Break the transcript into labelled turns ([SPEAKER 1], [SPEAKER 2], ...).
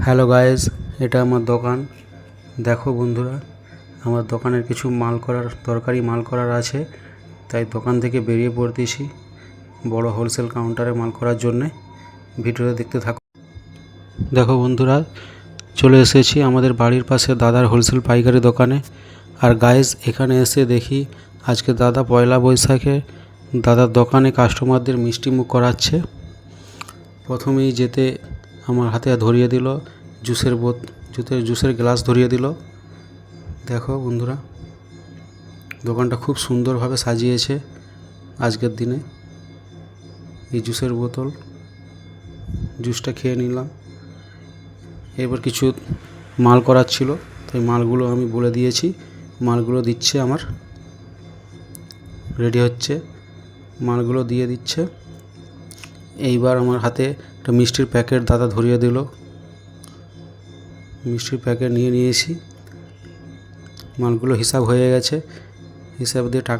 [SPEAKER 1] Hello guys, এটা আমার দোকান। দেখো বন্ধুরা, আমার দোকানের কিছু দরকারি মাল করার আছে, তাই দোকান থেকে বেরিয়ে পড়তেছি বড় হোলসেল কাউন্টারে মাল করার জন্যে। ভিডিওটা দেখতে থাকো। দেখো বন্ধুরা, চলে এসেছি আমাদের বাড়ির পাশে দাদার হোলসেল পাইকারি দোকানে। আর গাইস, এখানে এসে দেখি আজকে দাদা পয়লা বৈশাখে দাদার দোকানে কাস্টমারদের মিষ্টি মুখ করাচ্ছে। প্রথমেই যেতে আমার হাতে ধরিয়ে দিল জুসের গ্লাস ধরিয়ে দিল। দেখো বন্ধুরা, দোকানটা খুব সুন্দরভাবে সাজিয়েছে আজকের দিনে। এই জুসের বোতল, জুসটা খেয়ে নিলাম। এবার কিছু মাল করার ছিল, তাই মালগুলো আমি বলে দিয়েছি, মালগুলো দিচ্ছে, আমার রেডি হচ্ছে, মালগুলো দিয়ে দিচ্ছে। এইবার আমার হাতে একটা মিষ্টির প্যাকেট দাদা ধরিয়ে দিল। মিষ্টির প্যাকেট নিয়েছি, মালগুলো হিসাব হয়ে গেছে, হিসাব দিয়ে টাকা